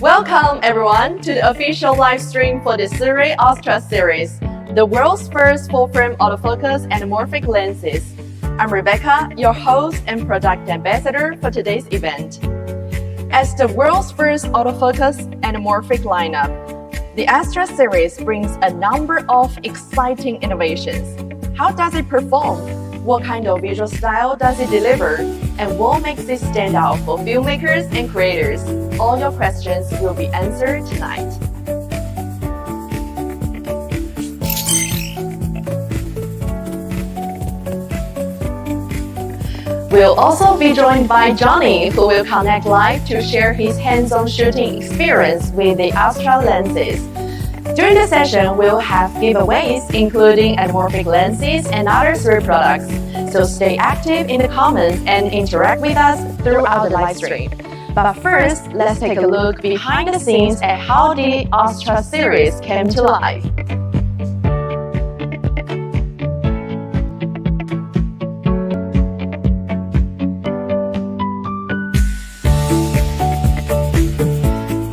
Welcome everyone to the official live stream for the SIRUI Astra Series, the world's first full-frame autofocus anamorphic lenses. I'm Rebecca, your host and product ambassador for today's event. As the world's first autofocus anamorphic lineup, the Astra Series brings a number of exciting innovations. How does it perform? What kind of visual style does it deliver? And what makes it stand out for filmmakers and creators? All your questions will be answered tonight. We'll also be joined by Johnny, who will connect live to share his hands-on shooting experience with the Astra lenses. During the session, we'll have giveaways, including anamorphic lenses and other SIRUI products. So stay active in the comments and interact with us throughout the live stream. But first, let's take a look behind the scenes at how the Astra series came to life.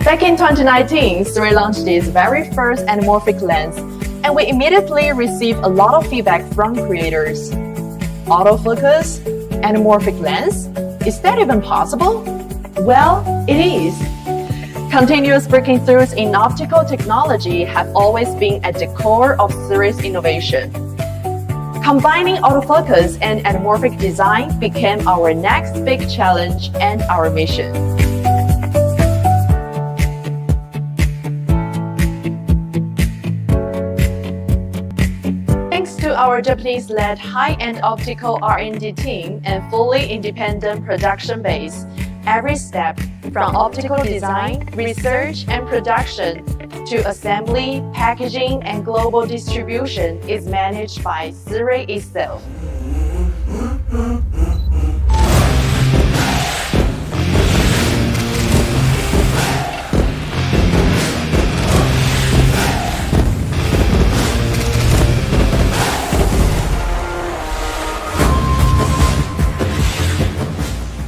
Back in 2019, SIRUI launched its very first anamorphic lens, and we immediately received a lot of feedback from creators. Autofocus anamorphic lens? Is that even possible? Well, it is. Continuous breakthroughs in optical technology have always been at the core of SIRUI's innovation. Combining autofocus and anamorphic design became our next big challenge and our mission. Thanks to our Japanese-led high-end optical R&D team and fully independent production base, every step from optical design, research, and production to assembly, packaging, and global distribution is managed by SIRUI itself.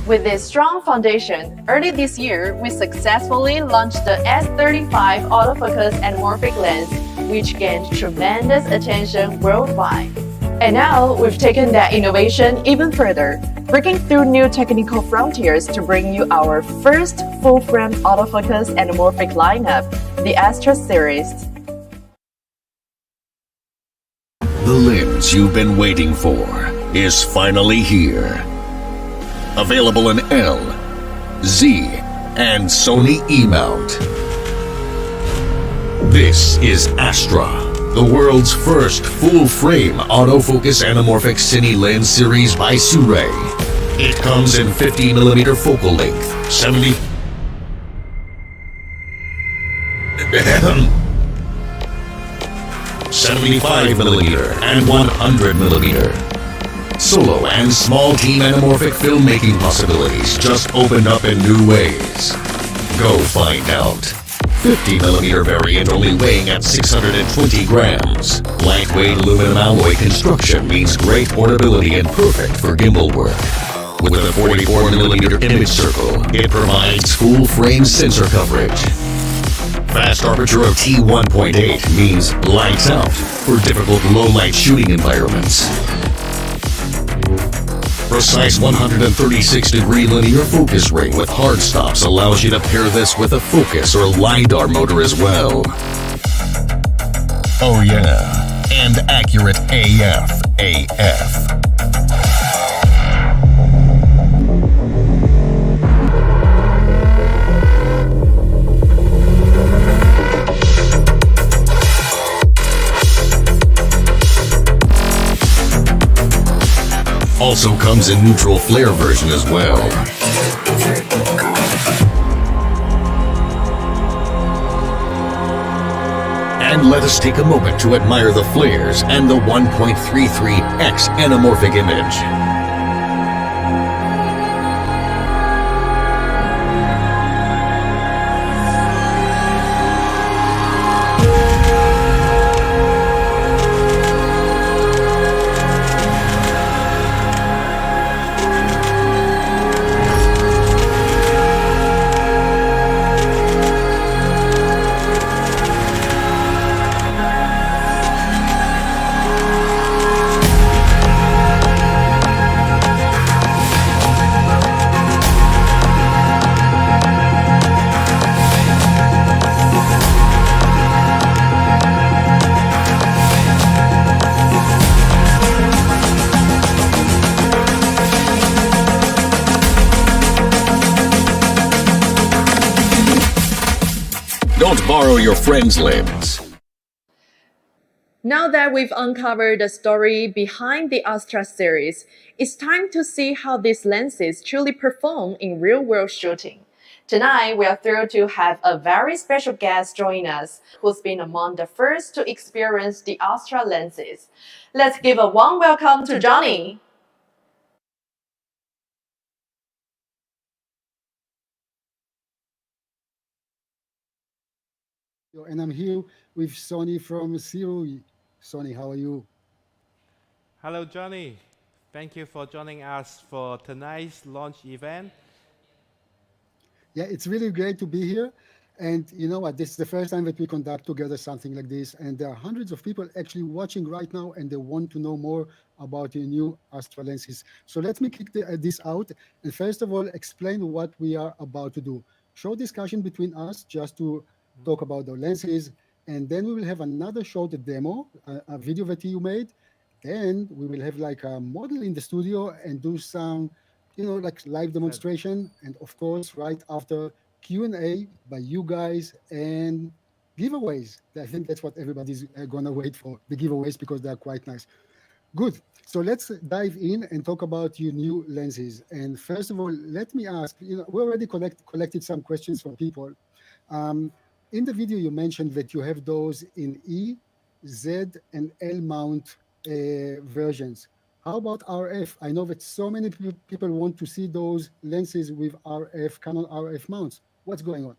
With this strong foundation, early this year, we successfully launched the S35 autofocus anamorphic lens, which gained tremendous attention worldwide. And now, we've taken that innovation even further, breaking through new technical frontiers to bring you our first full-frame autofocus anamorphic lineup, the Astra Series. The lens you've been waiting for is finally here. Available in L, Z, and Sony E-mount. This is Astra, the world's first full-frame autofocus anamorphic cine lens series by SIRUI. It comes in 50mm focal length, 75mm, and 100mm. Solo and small team anamorphic filmmaking possibilities just opened up in new ways. Go find out. 50mm variant only weighing at 620 grams. Lightweight aluminum alloy construction means great portability and perfect for gimbal work. With a 44mm image circle, it provides full-frame sensor coverage. Fast aperture of T1.8 means lights out for difficult low-light shooting environments. Precise 136-degree linear focus ring with hard stops allows you to pair this with a focus or LiDAR motor as well. Oh yeah, and accurate AF. Also comes in neutral flare version as well. And let us take a moment to admire the flares and the 1.33x anamorphic image. Don't borrow your friend's lens. Now that we've uncovered the story behind the Astra series, it's time to see how these lenses truly perform in real-world shooting. Tonight, we are thrilled to have a very special guest join us who's been among the first to experience the Astra lenses. Let's give a warm welcome to Johnny. And I'm here with Sonny from SIRUI. Sonny, how are you? Hello, Johnny. Thank you for joining us for tonight's launch event. Yeah, it's really great to be here. And you know what? This is the first time that we conduct together something like this. And there are hundreds of people actually watching right now, and they want to know more about the new Astra lenses. So let me kick this out. And first of all, explain what we are about to do. Short discussion between us just to talk about the lenses. And then we will have another short demo, a video that you made. Then we will have like a model in the studio and do some like live That, demonstration, and of course right after Q&A by you guys and giveaways. I think that's what everybody's gonna wait for, the giveaways, because they're quite nice. Good. So let's dive in and talk about your new lenses. And first of all, let me ask, we already collected some questions from people. um, in the video you mentioned that you have those in E, Z, and L mount versions. How about RF? I know that so many people want to see those lenses with RF, Canon RF mounts. What's going on?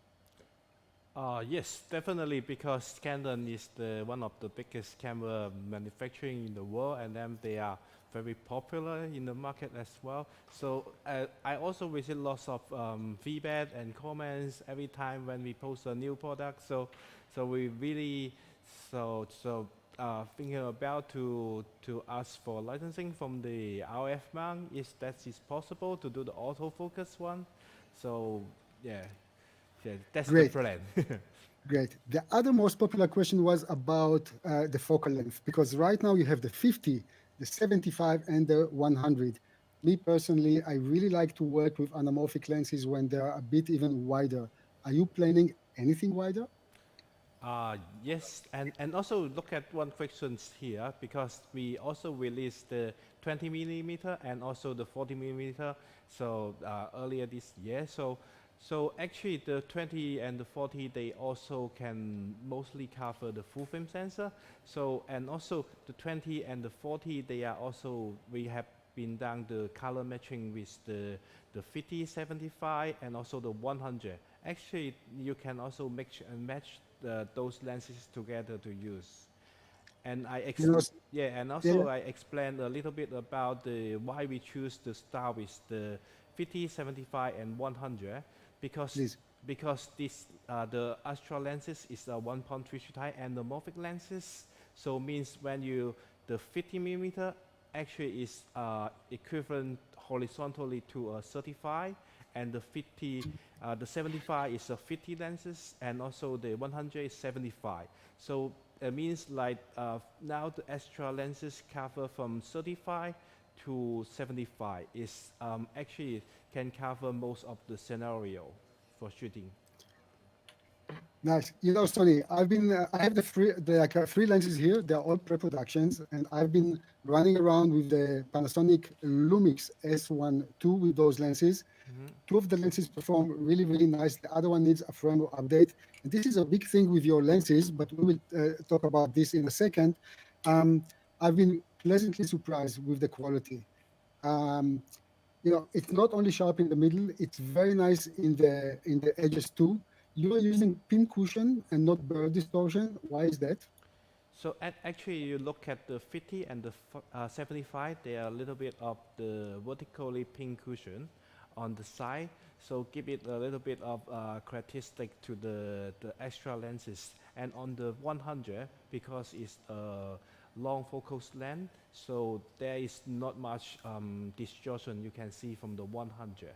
yes, definitely, because Canon is one of the biggest camera manufacturing in the world, and then they are very popular in the market as well. So I also receive lots of feedback and comments every time when we post a new product. So we really thinking about to ask for licensing from the RF mount. Is that is possible to do the autofocus one? So yeah, yeah, that's the Great. plan. Great. The other most popular question was about the focal length, because right now you have the 50, the 75, and the 100. Me personally, I really like to work with anamorphic lenses when they're a bit even wider. Are you planning anything wider? Yes, and also look at one questions here, because we also released the 20 millimeter and also the 40 millimeter. So earlier this year. So actually the 20 and the 40, they also can mostly cover the full frame sensor. So and also the 20 and the 40, they are also, we have been done the color matching with the 50, 75, and also the 100. Actually, you can also mix and match those lenses together to use. And You know, yeah, and yeah, yeah, also I explained a little bit about the why we choose to start with the 50, 75, and 100, because please. this the Astra lenses is a 1.3 type anamorphic lenses. So means when you the 50 millimeter actually is equivalent horizontally to a 35, and the 75 is a 50 lenses, and also the 100 is 75. So it means like now the extra lenses cover from 35 to 75 is actually can cover most of the scenario for shooting. Nice. Sonny, I have three lenses here. They're all pre-productions, and I've been running around with the Panasonic Lumix S1 II with those lenses. Two of the lenses perform really, really nice. The other one needs a firmware update. And this is a big thing with your lenses, but we will talk about this in a second. Um, I've been pleasantly surprised with the quality. Um, it's not only sharp in the middle, it's very nice in the edges too. You are using pin cushion and not burr distortion. Why is that? So actually, you look at the 50 and the 75, they are a little bit of the vertically pin cushion on the side. So give it a little bit of characteristic to the extra lenses. And on the 100, because it's a long focus length, so there is not much distortion you can see from the 100.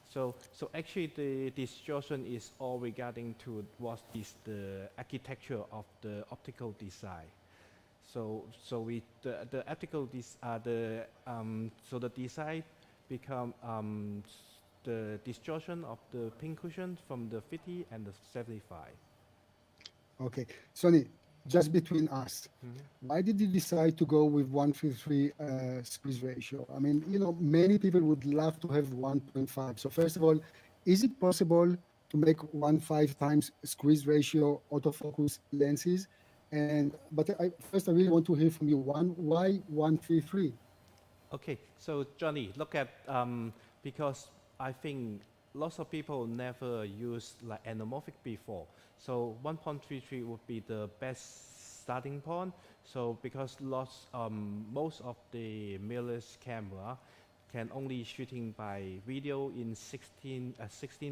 So actually the distortion is all regarding to what is the architecture of the optical design. So we the optical so the design become the distortion of the pin cushion from the 50 and the 75. Okay, Sonny, just between us, Mhm. why did you decide to go with 1:3 squeeze ratio? I mean, many people would love to have 1.5. So first of all, is it possible to make 1.5 times squeeze ratio autofocus lenses? First, I really want to hear from you. Why 1:3? Okay, so Johnny, look at because I think lots of people never used like anamorphic before. So 1.33 would be the best starting point. So because most of the mirrorless camera can only shooting by video in 16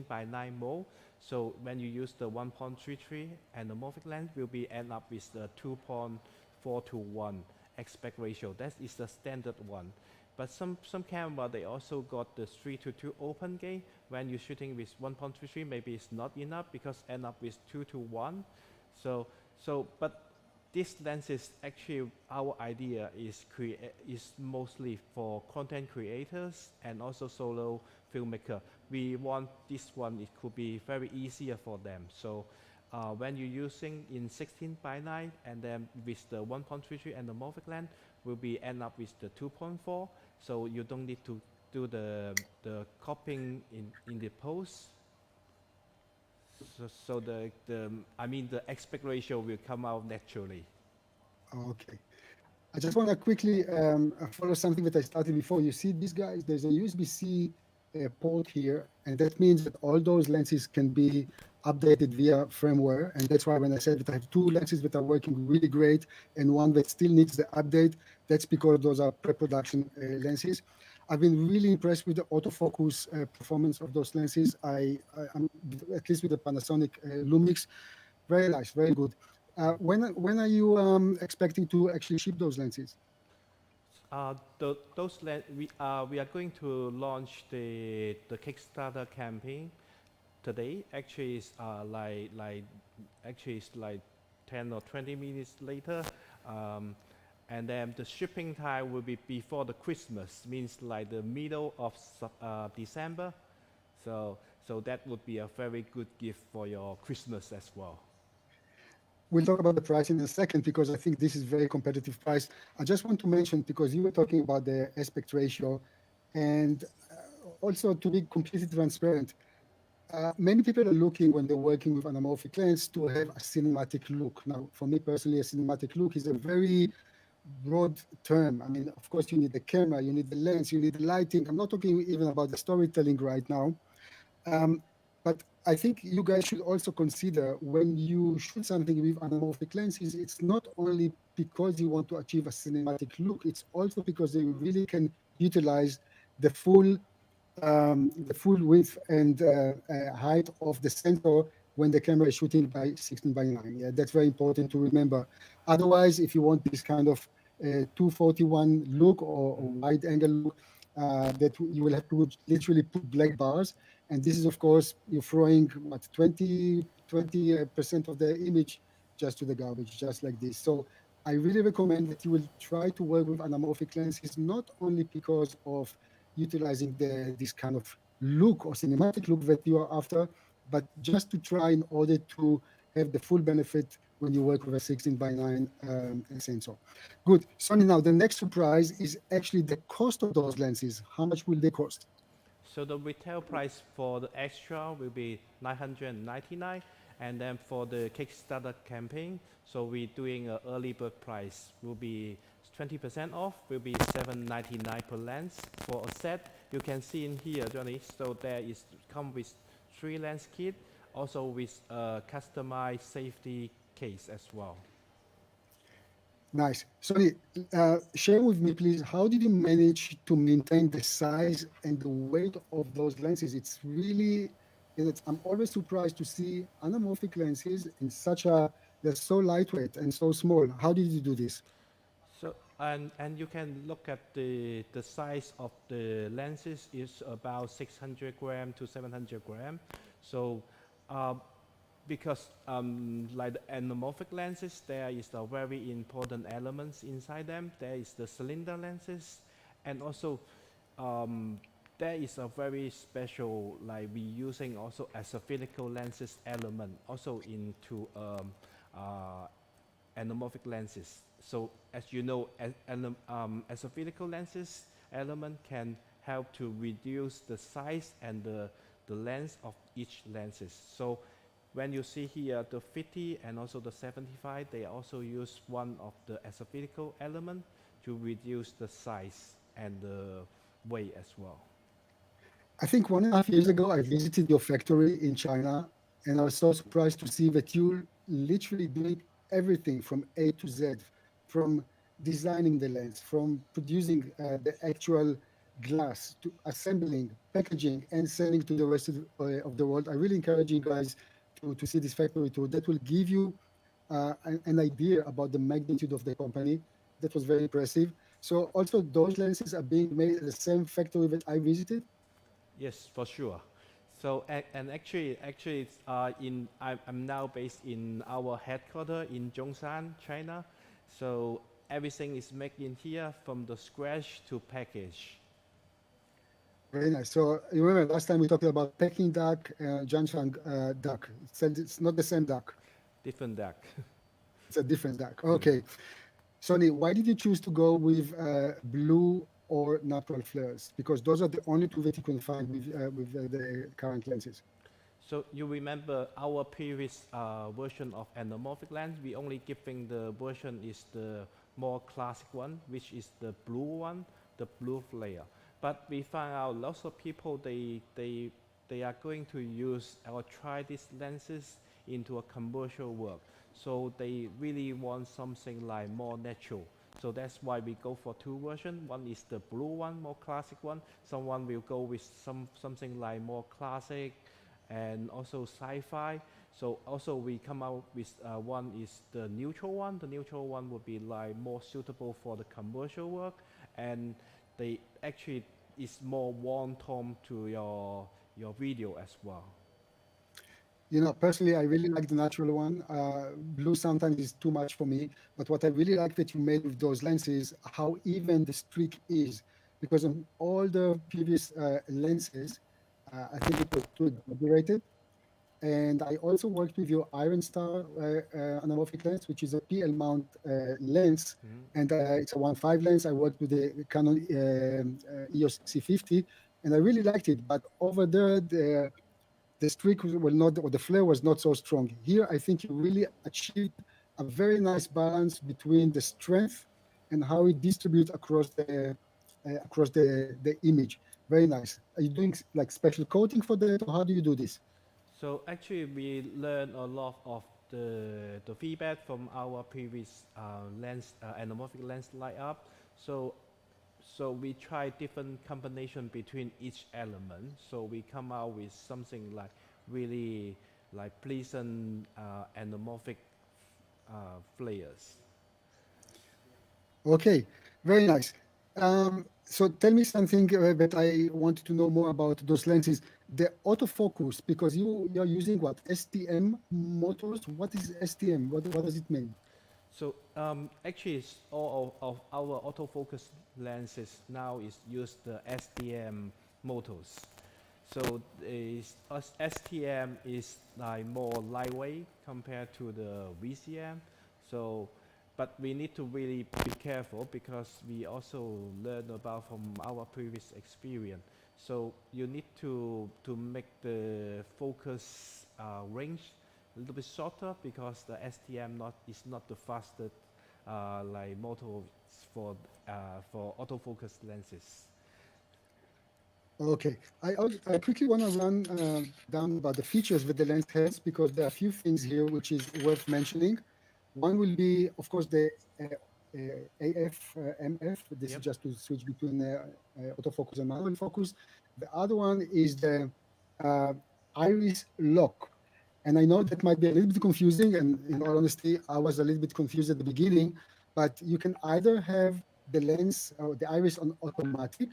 by 9 mode. So when you use the 1.33 anamorphic lens, will be end up with the 2.4 to 1 aspect ratio. That is the standard one. But some camera they also got the 3 to 2 open gate. When you're shooting with 1.33, maybe it's not enough because end up with 2 to 1. But this lens is actually our idea is mostly for content creators and also solo filmmaker. We want this one, it could be very easier for them. So when you're using in 16 by 9 and then with the 1.33 and the morphic lens will be end up with the 2.4, so you don't need to do the cropping in the post. So the aspect ratio will come out naturally. Okay. I just want to quickly follow something that I started before. You see these guys, there's a USB-C port here, and that means that all those lenses can be updated via firmware. And that's why when I said that I have two lenses that are working really great and one that still needs the update, that's because those are pre-production lenses. I've been really impressed with the autofocus performance of those lenses. I'm at least with the Panasonic Lumix, very nice, very good. When are you expecting to actually ship those lenses? We are going to launch the Kickstarter campaign today. Actually, it's like 10 or 20 minutes later, um, and then the shipping time will be before the Christmas, means like the middle of December. So that would be a very good gift for your Christmas as well. We'll talk about the price in a second because I think this is very competitive price. I just want to mention because you were talking about the aspect ratio, and also to be completely transparent, many people are looking when they're working with anamorphic lens to have a cinematic look. Now, for me personally, a cinematic look is a very broad term. I mean, of course, you need the camera, you need the lens, you need the lighting. I'm not talking even about the storytelling right now. Um, but I think you guys should also consider when you shoot something with anamorphic lenses, it's not only because you want to achieve a cinematic look, it's also because you really can utilize the full width and height of the sensor when the camera is shooting by 16 by 9. Yeah, that's very important to remember. Otherwise, if you want this kind of 241 look or wide angle look, that you will have to literally put black bars. And this is, of course, you're throwing what 20% of the image just to the garbage, just like this. So I really recommend that you will try to work with anamorphic lenses, not only because of utilizing this kind of look or cinematic look that you are after, but just to try in order to have the full benefit when you work with a 16 by 9 sensor. Good. Sonny, now the next surprise is actually the cost of those lenses. How much will they cost? So the retail price for the extra will be 999, and then for the Kickstarter campaign, so we're doing an early bird price will be 20% off, will be 799 per lens. For a set, you can see in here, Johnny. So there is come with 3 lens kit, also with a customized safety case as well. Nice. Sonny, share with me, please, how did you manage to maintain the size and the weight of those lenses? It's really, I'm always surprised to see anamorphic lenses in they're so lightweight and so small. How did you do this? So and you can look at the size of the lenses is about 600 gram to 700 gram. So uh, because like the anamorphic lenses, there is a very important elements inside them. There is the cylinder lenses, and also um, there is a very special like we using also as a physical lenses element also into uh, anamorphic lenses. So as you know, astrophilical lenses element can help to reduce the size and the length of each lenses. So when you see here the 50 and also the 75, they also use one of the astrophilical element to reduce the size and the weight as well. I think 1.5 years ago, I visited your factory in China, and I was so surprised to see that you're literally doing everything from A to Z, from designing the lens, from producing the actual glass, to assembling, packaging, and selling to the rest of the world. I really encourage you guys to see this factory tour. That will give you an idea about the magnitude of the company. That was very impressive. So also those lenses are being made at the same factory that I visited. Yes, for sure. So and actually, it's, I'm now based in our headquarters in Zhongshan, China. So everything is made in here from the scratch to package. Very nice. So you remember last time we talked about Peking duck, Jianshan duck. It's not the same duck. Different deck. It's a different duck. Okay. Sonny, why did you choose to go with blue or natural flares? Because those are the only two that you can find with the current lenses. So you remember our previous version of anamorphic lens, we only giving the version is the more classic one, which is the blue one, the blue flare. But we found out lots of people they are going to use or try these lenses into a commercial work. So they really want something like more natural. So that's why we go for two versions. One is the blue one, more classic one. Someone will go with something like more classic and also sci-fi. So also we come out with one is the neutral one. The neutral one would be like more suitable for the commercial work, and they actually is more warm tone to your video as well. You know, personally, I really like the natural one. Blue sometimes is too much for me, but what I really like that you made with those lenses, how even the streak is, because on all the previous lenses, I think it was too exaggerated. And I also worked with your Iron Star anamorphic lens, which is a PL mount lens, and it's a 1.5 lens. I worked with the Canon EOS C50, and I really liked it. But over there, the streak will not, or the flare was not so strong. Here, I think you really achieved a very nice balance between the strength and how it distributes across the image. Very nice. Are you doing like special coating for that, or how do you do this? So actually, we learn a lot of the feedback from our previous lens anamorphic lens light up. So so we try different combination between each element. So we come out with something like really like pleasant anamorphic flares. Okay, very nice. So tell me something that I wanted to know more about those lenses. The autofocus, because you're using what, STM motors? What is STM? What does it mean? So actually, all of our autofocus lenses now is use the STM motors. So STM is like more lightweight compared to the VCM. So, but we need to really be careful because we also learn about from our previous experience. So you need to make the focus range a little bit shorter because the STM not is not the fastest like motor for autofocus lenses. Okay, I quickly want to run down about the features that the lens has because there are a few things here which is worth mentioning. One will be, of course, the AF, MF. This is Yep. just to switch between autofocus and manual focus. The other one is the uh, iris lock. And I know that might be a little bit confusing. And in all honesty, I was a little bit confused at the beginning. But you can either have the lens or the iris on automatic,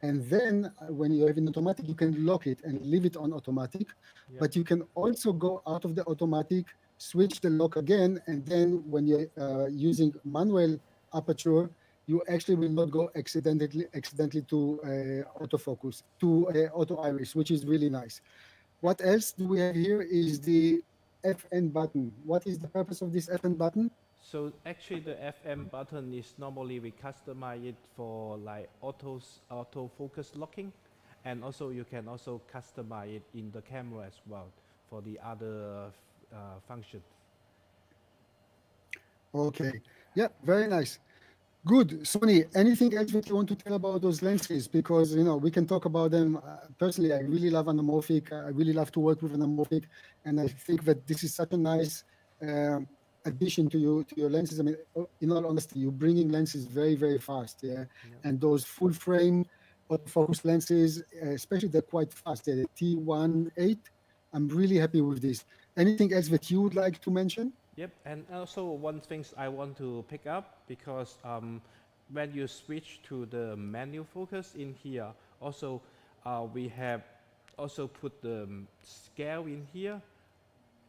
and then when you have it automatic, you can lock it and leave it on automatic. Yep. But you can also go out of the automatic, switch the lock again, and then when you're using manual aperture, you actually will not go accidentally to auto iris, which is really nice. What else do we have here is the FN button. What is the purpose of this FN button? So actually, the FM button is normally we customize it for like auto focus locking, and also you can also customize it in the camera as well for the other function. Okay. Yeah, very nice. Good. Sony, anything else that you want to tell about those lenses? Because, we can talk about them. Personally, I really love anamorphic. I really love to work with anamorphic. And I think that this is such a nice addition to your lenses. I mean, in all honesty, you're bringing lenses very, very fast. Yeah. Yep. And those full frame autofocus lenses, especially they're quite fast. Yeah, the T18. I'm really happy with this. Anything else that you would like to mention? Yep, and also one things I want to pick up because when you switch to the manual focus in here, also we have also put the scale in here.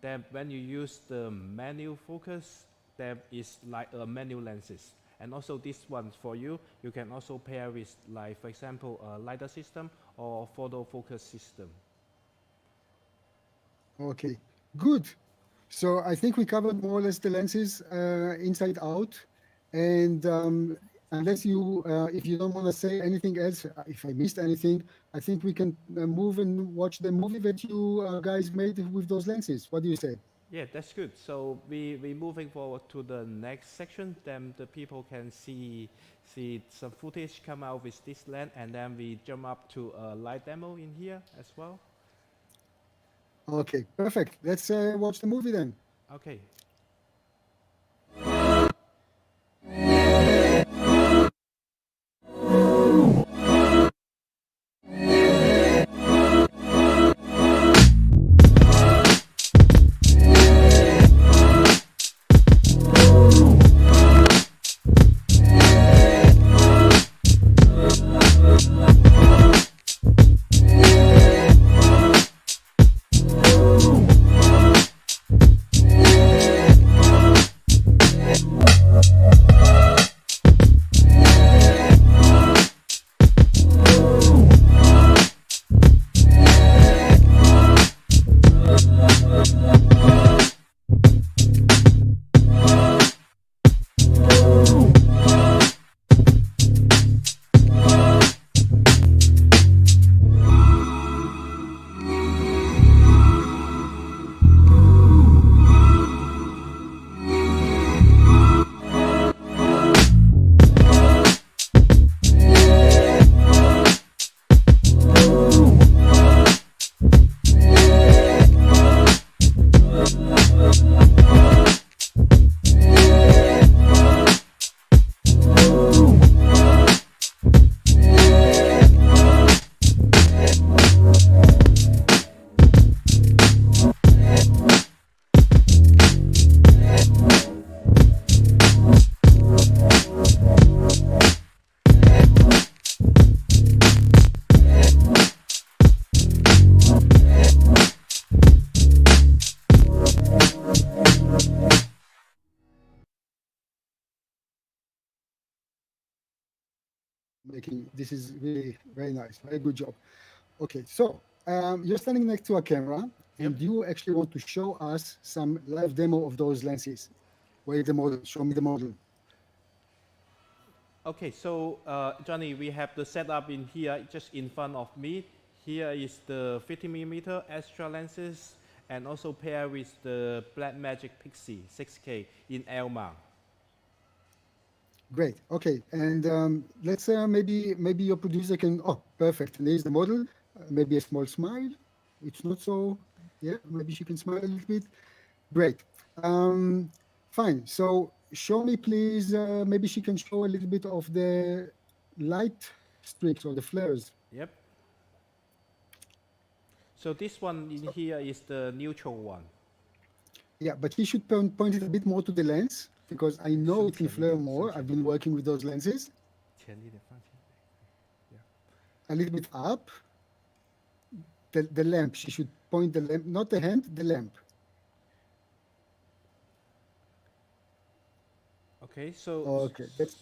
Then when you use the manual focus, there is like a manual lenses. And also this one for you, you can also pair with like for example a LiDAR system or photo focus system. Okay, good. So I think we covered more or less the lenses inside out. And unless if you don't want to say anything else, if I missed anything, I think we can move and watch the movie that you guys made with those lenses. What do you say? Yeah, that's good. So we moving forward to the next section. Then the people can see some footage come out with this lens, and then we jump up to a live demo in here as well. Okay, perfect. Let's watch the movie then. Okay. Making this is really very nice. Very good job. Okay, so you're standing next to a camera, Yep. and you actually want to show us some live demo of those lenses. Where is the model? Show me the model. Okay, so Johnny, we have the setup in here just in front of me. Here is the 50mm extra lenses and also pair with the Blackmagic Pixie 6K in L mount. Great. Okay, and let's maybe your producer can. Oh, perfect. And there's the model. Maybe a small smile. It's not so. Yeah, maybe she can smile a little bit. Great. Fine. So show me, please. Maybe she can show a little bit of the light streaks or the flares. Yep. So this one in here is the neutral one. Yeah, but he should point it a bit more to the lens because I know it can flare more. I've been working with those lenses. A little bit up. The lamp. She should point the lamp, not the hand, the lamp. Okay, so Okay, that's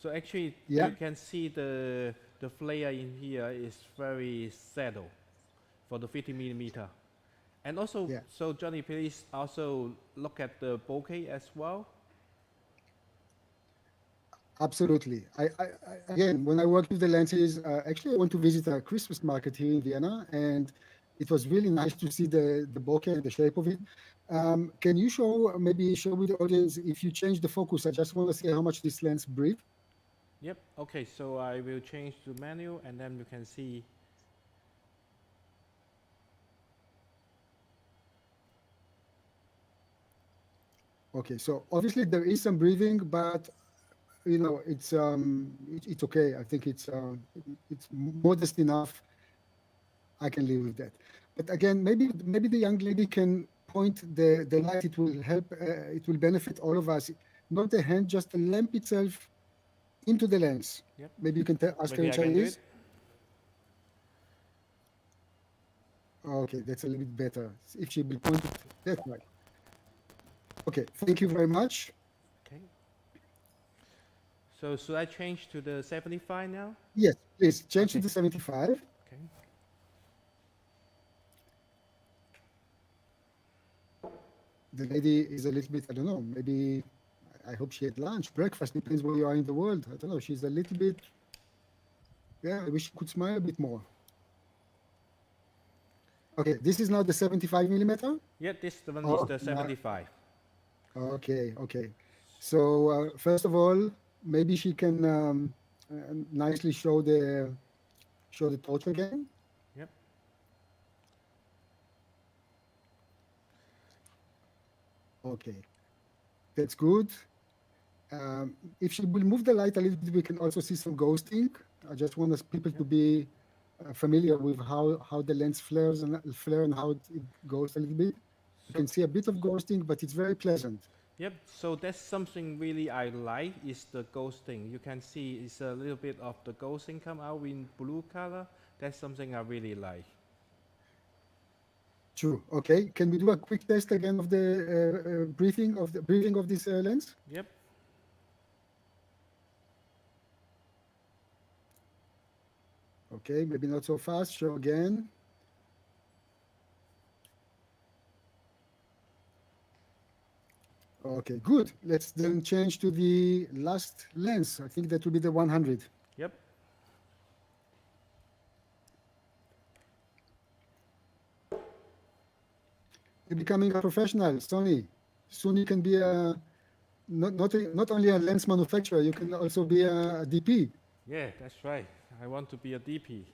so actually yeah. you can see the flare in here is very subtle for the 50mm. And also, Yeah. so Johnny, please also look at the bokeh as well. Absolutely. Again, when I worked with the lenses, actually, I went to visit a Christmas market here in Vienna, and it was really nice to see the bokeh and the shape of it. Can you maybe show with the audience if you change the focus? I just want to see how much this lens breathes. Yep. Okay. So I will change to manual, and then you can see. Okay, so obviously there is some breathing, but it's okay. I think it's modest enough. I can live with that. But again, maybe the young lady can point the light. It will help. It will benefit all of us. Not the hand, just the lamp itself into the lens. Yep. Maybe you can ask her Maybe in I can do it. Chinese. Okay, that's a little bit better. If she will point it that way. Okay, thank you very much. Okay. So should I change to the 75 now? Yes, please change to Okay. the 75. Okay. The lady is a little bit, I don't know, maybe I hope she had lunch, breakfast, depends where you are in the world. I don't know. She's a little bit, yeah, I wish she could smile a bit more. Okay, this is now the 75 millimeter. Yeah, this one is Oh, the 75. okay. So first of all, maybe she can nicely show the torch again. Yep. Okay, that's good. If she will move the light a little bit, we can also see some ghosting. I just want us people to be familiar with how the lens flare and how it goes a little bit. You So can see a bit of ghosting, but it's very pleasant. yep. So that's something really I like is the ghosting. You can see it's a little bit of the ghosting come out in blue color. That's something I really like. True. Okay. Can we do a quick test again of the breathing of this lens? Yep. Okay. Maybe not so fast. Show again. Okay. Good. Let's then change to the last lens. I think that will be the 100. Yep. You're becoming a professional, Sony. Soon you can be not only a lens manufacturer, you can also be a DP. Yeah, that's right. I want to be a DP.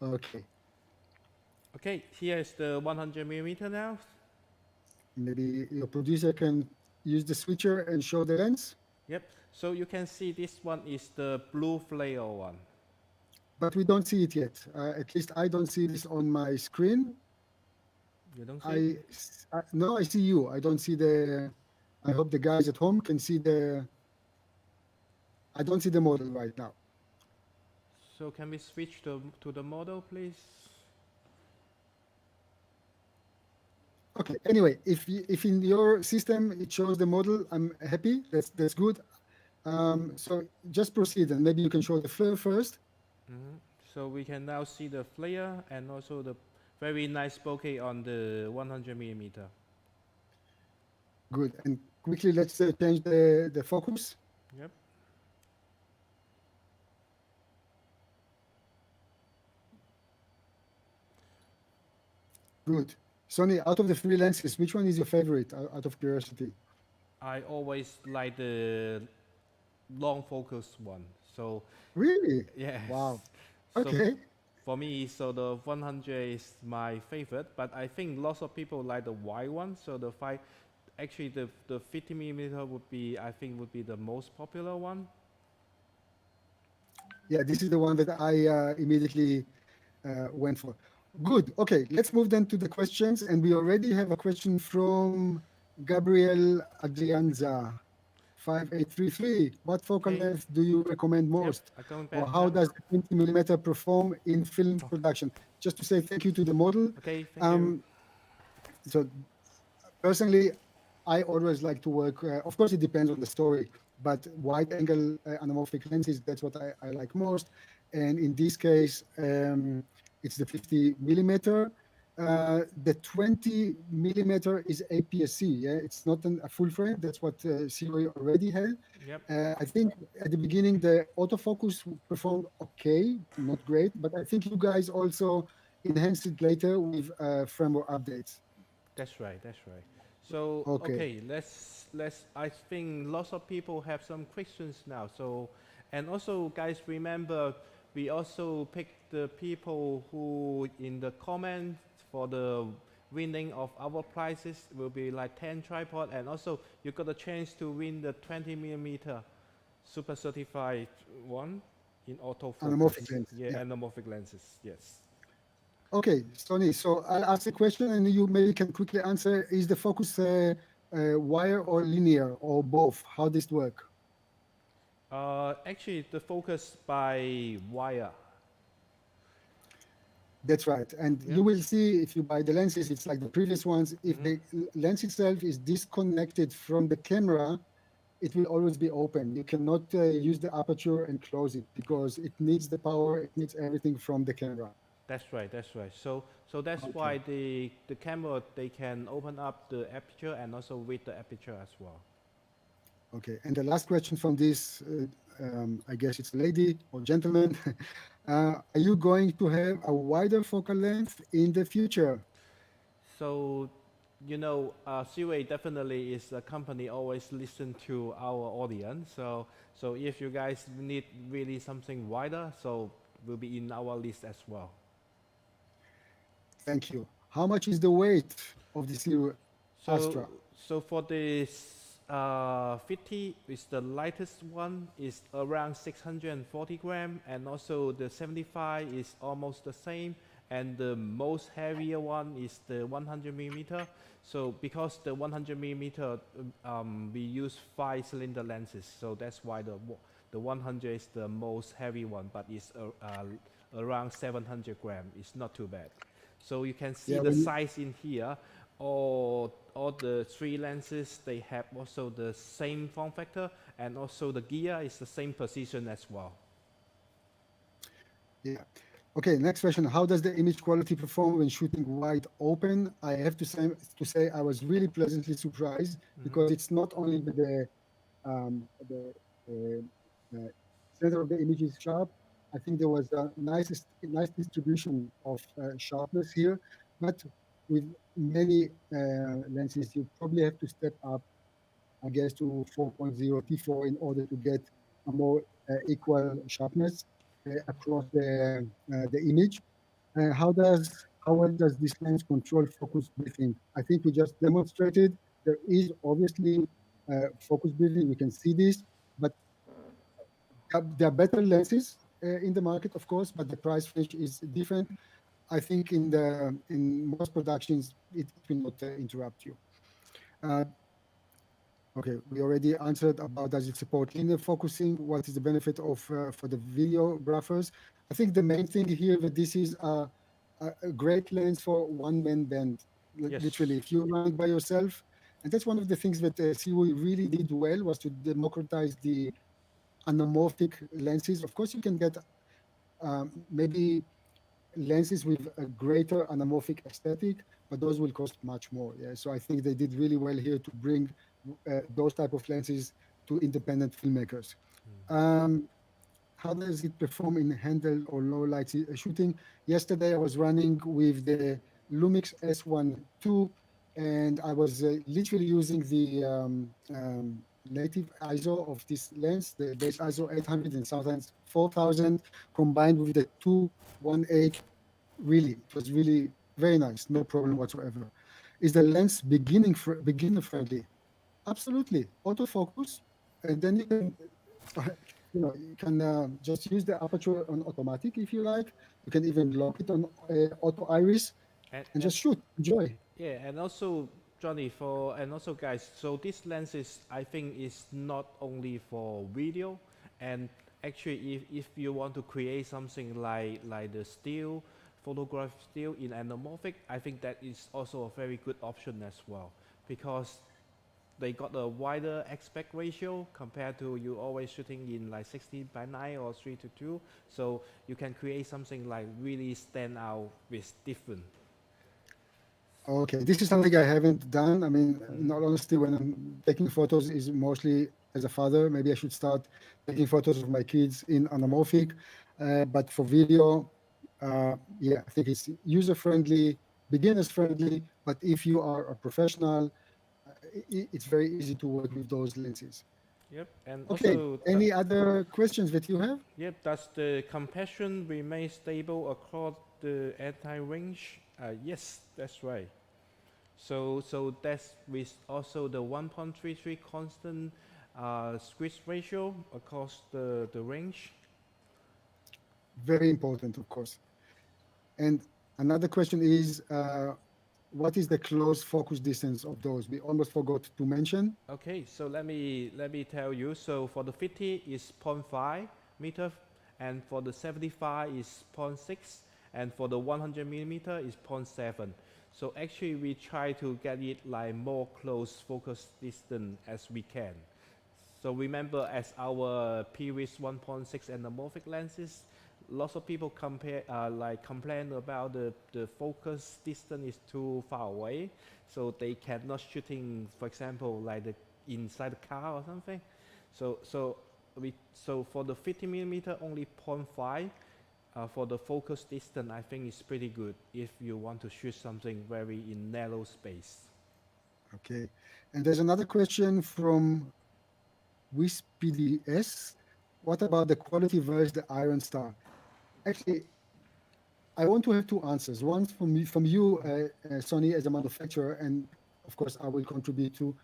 Okay. Okay, here is the 100 millimeter now. Maybe your producer can use the switcher and show the lens, Yep. So you can see this one is the blue flare one. but we don't see it yet. At least I don't see this on my screen. You don't see? No, I see you. I don't see the. I hope the guys at home can see the. I don't see the model right now. So can we switch to the model, please? Okay. Anyway, if in your system it shows the model, I'm happy. That's good. So just proceed, and maybe you can show the flare first. So we can now see the flare and also the very nice bokeh on the 100 millimeter. Good. And quickly, let's change the focus. Yep. Good. Sony, out of the three lenses, which one is your favorite? Out of curiosity. I always like the long focus one. So Really? yes. Wow. So Okay. for me, so the 100 is my favorite, but I think lots of people like the wide one. So the actually the 50 millimeter I think would be the most popular one. Yeah, this is the one that I immediately went for. Good. Okay, let's move then to the questions. And we already have a question from Gabriel Aglianza, 5833. What focal Okay. length do you recommend Yep. most? I'm going Or back how now. does the 20 millimeter perform in film production? Just to say thank you to the model. Okay. Thank you. So personally, I always like to work, of course, it depends on the story, but wide angle anamorphic lenses, that's what I like most. And in this case, it's the 50 millimeter. The 20 millimeter is APS-C. Yeah, it's not a full frame. That's what SIRUI already had. Yep. I think at the beginning the autofocus performed okay, not great, but I think you guys also enhanced it later with firmware updates. That's right. That's right. So Okay. okay, let's. I think lots of people have some questions now. So, and also guys, remember we also pick the people who in the comments for the winning of our prizes will be like 10 tripod, and also you got a chance to win the 20 millimeter super certified one in Anamorphic autofocus. lens. Yeah, Yeah. anamorphic lenses. Yes. Okay, Sony. So I'll ask a question, and you maybe can quickly answer: is the focus wire or linear or both? How this work? Actually, the focus by wire. That's right. And Yep. you will see if you buy the lenses, it's like the previous ones. If the lens itself is disconnected from the camera, it will always be open. You cannot use the aperture and close it because it needs the power, it needs everything from the camera. That's right. That's right. So that's why Okay. the camera they can open up the aperture and also with the aperture as well. Okay. And the last question from this, I guess it's a lady or gentleman. Are you going to have a wider focal length in the future? So, CWA definitely is a company always listen to our audience. So if you guys need really something wider, so will be in our list as well. Thank you. How much is the weight of the Zero So, Astra? so for this 50 is the lightest one is around 640 gram, and also the 75 is almost the same, and the most heavier one is the 100 millimeter. So because the 100 millimeter, we use 5 cylinder lenses, so that's why the 100 is the most heavy one, but it's around 700 gram. It's not too bad. So you can see Yeah, the when size in here. All the three lenses, they have also the same form factor, and also the gear is the same position as well. yeah. Okay, next question. How does the image quality perform when shooting wide open? I have to say I was really pleasantly surprised because it's not only that the center of the image is sharp. I think there was a nice distribution of sharpness here, but with many lenses, you probably have to step up, I guess, to 4.0 T4 in order to get a more equal sharpness across the image. How well does this lens control focus breathing? I think we just demonstrated there is obviously focus breathing. We can see this, but there are better lenses in the market, of course, but the price range is different. I think in most productions it will not interrupt you. Uh, Okay, we already answered about does it support linear focusing? What is the benefit of for the videographers? I think the main thing here that this is a great lens for one-man band. Literally, Yes. if you're running by yourself, and that's one of the things that SIRUI really did well was to democratize the anamorphic lenses. Of course, you can get maybe lenses with a greater anamorphic aesthetic, but those will cost much more. Yeah, so I think they did really well here to bring those type of lenses to independent filmmakers. Um, how does it perform in handheld or low light shooting? Yesterday, I was running with the Lumix S1 II, and I was literally using the native ISO of this lens, the base ISO 800 and sometimes 4000, combined with the 218. Really, it was really very nice, no problem whatsoever. Is the lens beginner friendly? Absolutely, autofocus, and then you can, you can just use the aperture on automatic if you like. You can even lock it on auto iris and And just shoot, enjoy. yeah, and also Johnny for and also guys. So this lens is I think is not only for video, and actually if you want to create something like the still photograph still in anamorphic, I think that is also a very good option as well because they got a wider aspect ratio compared to you always shooting in like 16:9 or 3:2. So you can create something like really stand out with different. Okay, this is something I haven't done. I mean, in Mhm. all honesty, when I'm taking photos, is mostly as a father. Maybe I should start taking photos of my kids in anamorphic. But for video, yeah, I think it's user friendly, beginners friendly. But if you are a professional, it's very easy to work with those lenses. Yep, and Okay, also that. any other questions that you have? Yep, does the compression remain stable across the entire range? Yes, that's right. So that's with also the 1.33 constant squeeze ratio across the range. Very important, of course. And another question is, what is the close focus distance of those? We almost forgot to mention. Okay, so let me tell you. So for the 50 is zero point 0.5 meter, and for the 75 is zero point 0.6, and for the 100 millimeter is zero point 0.7. So actually we try to get it like more close focus distance as we can. So remember, as our previous 1.6 anamorphic lenses, lots of people complain about the focus distance is too far away, so they cannot shooting, for example, like the inside the car or something. So for the 50 millimeter only zero point 0.5. For the focus distance, I think it's pretty good if you want to shoot something very in narrow space. Okay. And there's another question from WISPDS. What about the quality versus the Iron Star? Actually, I want to have two answers. One from me, from you, Sony, as a manufacturer, and of course, I will contribute too.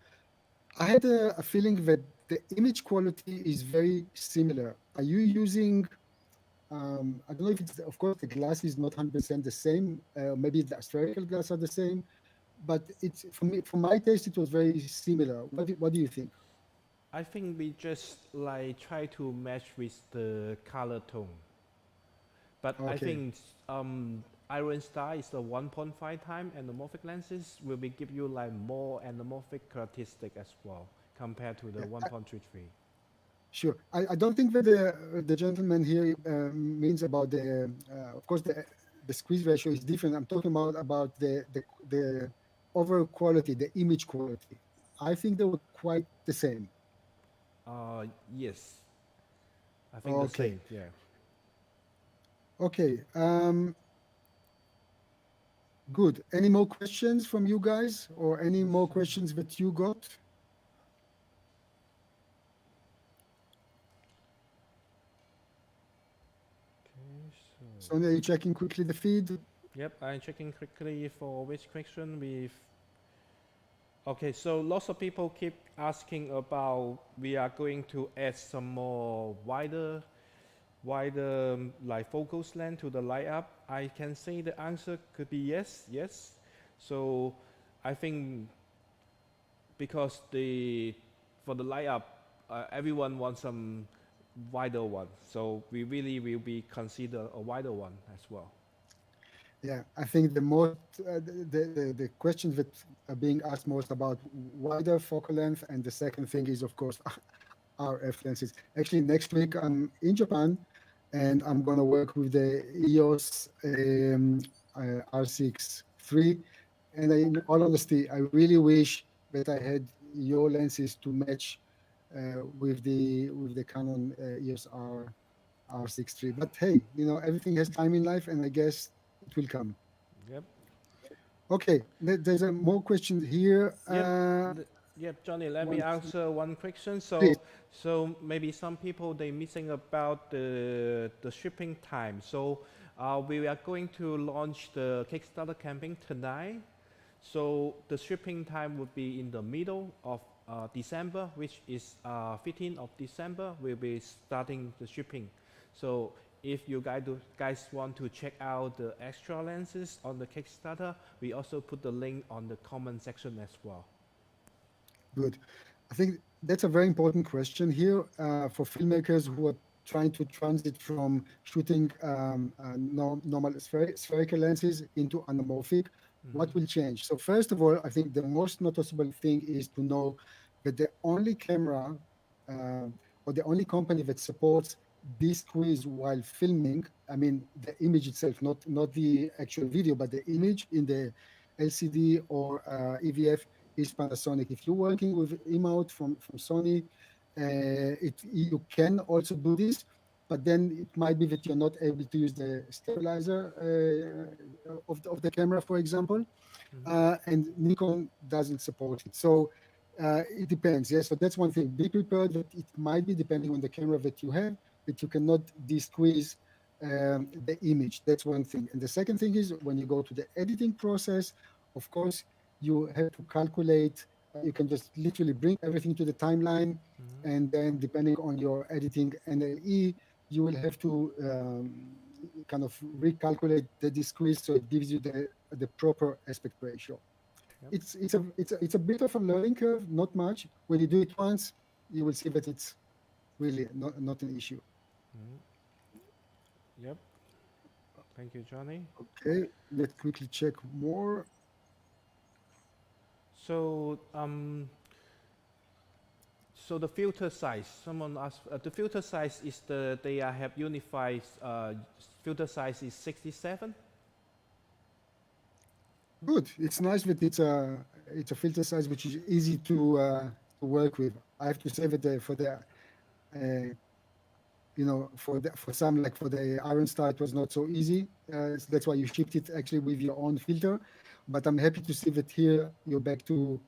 I had a feeling that the image quality is very similar. Are you using I don't know if it's, of course, the glass is not 100% the same. Maybe the spherical glass are the same, but it's for me, for my taste, it was very similar. What do you think? I think we just like try to match with the color tone. But I Okay, think Iron Star is the 1.5 time anamorphic lenses will be give you like more anamorphic characteristic as well compared to the yeah, 1.33. sure. I don't think that the gentleman here means about the, of course, the squeeze ratio is different. I'm talking about the overall quality, the image quality. I think they were quite the same. Yes, I think the Okay, same. Yeah. okay. Good. Any more questions from you guys, or any Let's more see. questions that you got? Okay, so Sonia, are you checking quickly the feed? yep, I'm checking quickly for which question we've. Okay, so lots of people keep asking about we are going to add some more wider like focus length to the light up? I can say the answer could be yes, yes. So I think because the for the light up, everyone wants some wider one. So we really will be consider a wider one as well. Yeah, I think the most the questions that are being asked most about wider focal length, and the second thing is, of course, RF lenses. Actually, next week I'm in Japan, and I'm gonna work with the EOS R6 III. And in all honesty, I really wish that I had your lenses to match with the Canon EOS R6 III. But hey, everything has time in life, and I guess it will come. Yep. Okay, there's a more question here. Yep. Yep, Johnny, let me One, answer one question. please. So maybe some people they missing about the shipping time. So we are going to launch the Kickstarter campaign tonight. So the shipping time would be in the middle of December, which is 15th of December. We'll be starting the shipping. So if you guys want to check out the extra lenses on the Kickstarter, we also put the link on the comment section as well. Good. I think that's a very important question here for filmmakers who are trying to transit from shooting normal spherical lenses into anamorphic. What will change? So first of all, I think the most noticeable thing is to know but the only camera or the only company that supports this squeeze while filming, I mean the image itself, not the actual video, but the image in the LCD or EVF is Panasonic. If you're working with emote from Sony, you can also do this, but then it might be that you're not able to use the stabilizer of the camera, for example, Mm-hmm. and Nikon doesn't support it. So it depends. Yeah, so that's one thing. Be prepared that it might be depending on the camera that you have, that you cannot de-squeeze the image. That's one thing. And the second thing is when you go to the editing process, of course, you have to calculate. You can just literally bring everything to the timeline, Mm-hmm. and then depending on your editing NLE, you will have to kind of recalculate the decrease so it gives you the proper aspect ratio. Yep. It's a bit of a learning curve, not much. When you do it once, you will see that it's really not an issue. Mm-hmm. Yep. Thank you, Johnny. Okay, let's quickly check more. So, so the filter size. Someone asked. The filter size is they have unified. Filter size is 67. Good. It's nice that it's a filter size which is easy to work with. I have to say that for the for some, like for the Iron Star, it was not so easy. So that's why you shipped it actually with your own filter. But I'm happy to see that here you're back to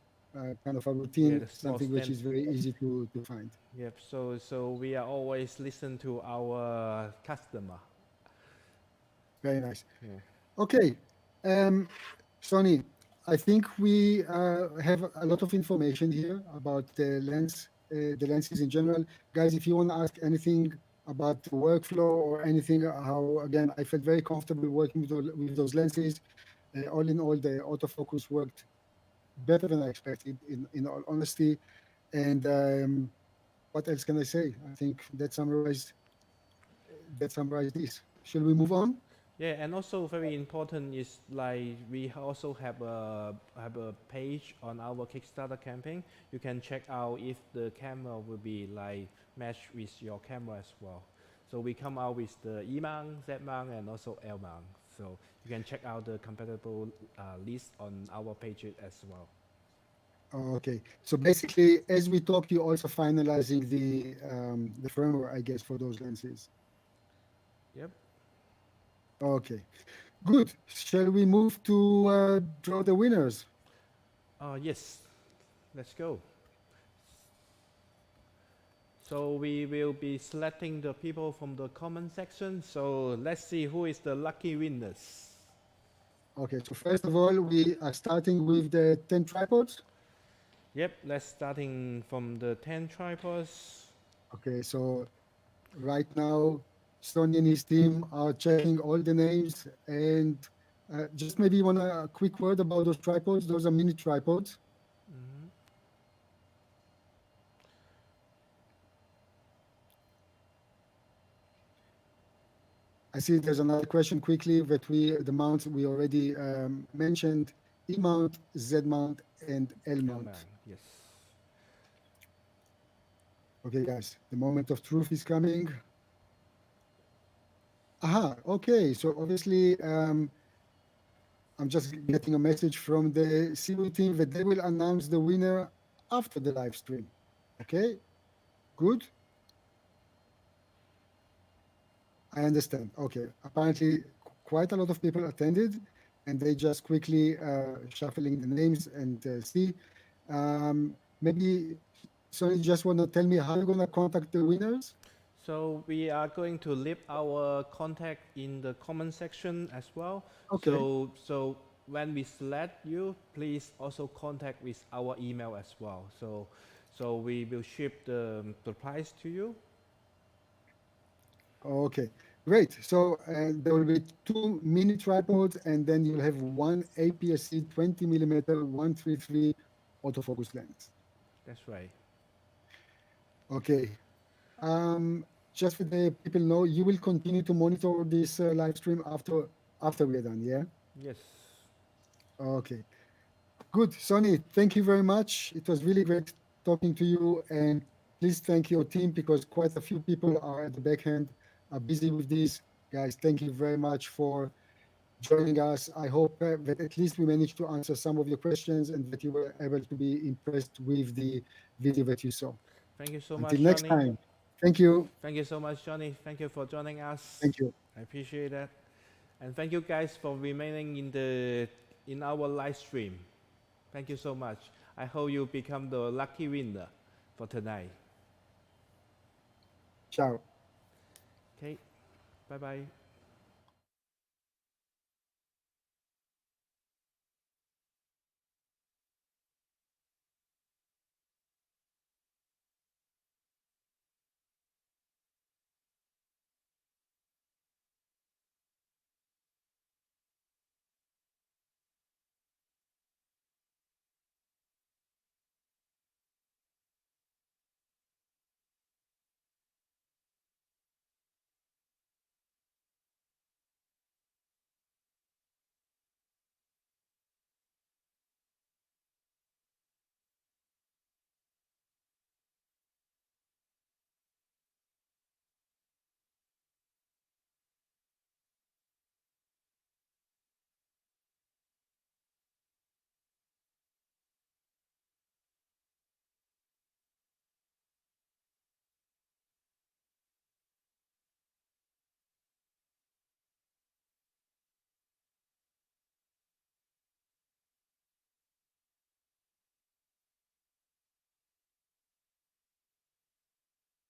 kind of a Yeah, routine, the small something which stand. is very easy to find. Yep. So we are always listen to our customer. Very nice. Yeah. Okay, um, Sonny, I think we have a lot of information here about the lenses in general. Guys, if you want to ask anything about the workflow or anything, how, again, I felt very comfortable working with those lenses. All in all, the autofocus worked better than I expected, in all honesty. And what else can I say? I think that summarized this. Shall we move on? Yeah, and also very important is like we also have a page on our Kickstarter campaign. You can check out if the camera will be like matched with your camera as well. So we come out with the E mount, Z mount, and also L mount. So you can check out the compatible list on our page as well. Okay. So basically, as we talk, you're also finalizing the firmware, I guess, for those lenses. Yep. Okay. Good. Shall we move to draw the winners? Yes. Let's go. So we will be selecting the people from the comment section. So let's see who is the lucky winners. Okay. So first of all, we are starting with the 10 tripods. Yep, let's starting from the 10 tripods. Okay. So right now, Sonny and his team are checking all the names, and just maybe you want a quick word about those tripods. Those are mini tripods. Hmm. I see there's another question quickly that the mounts we already mentioned: E mount, Z mount, and L mount. Elman, yes. Okay, guys, the moment of truth is coming. Aha, okay. So obviously, I'm just getting a message from the SIRUI team that they will announce the winner after the live stream. Okay, good. I understand. Okay, apparently quite a lot of people attended, and they just quickly shuffling the names and see. Maybe so you just want to tell me how you're gonna contact the winners? So we are going to leave our contact in the comment section as well. Okay. So when we select you, please also contact with our email as well. So we will ship the price to you. Okay, great. So there will be two mini tripods, and then you'll have one APS-C 20 millimeter 133 autofocus lens. That's right. Okay. Just for the people know, you will continue to monitor this live stream after we're done. Yeah. Yes. Okay. Good, Sonny. Thank you very much. It was really great talking to you, and please thank your team because quite a few people are at the back end, are busy with this. Guys, thank you very much for joining us. I hope that at least we managed to answer some of your questions and that you were able to be impressed with the video that you saw. Thank you so Until much, next Johnny. time, thank you. Thank you so much, Johnny. Thank you for joining us. Thank you. I appreciate that. And thank you guys for remaining in our live stream. Thank you so much. I hope you become the lucky winner for tonight. Ciao. Okay. Bye bye.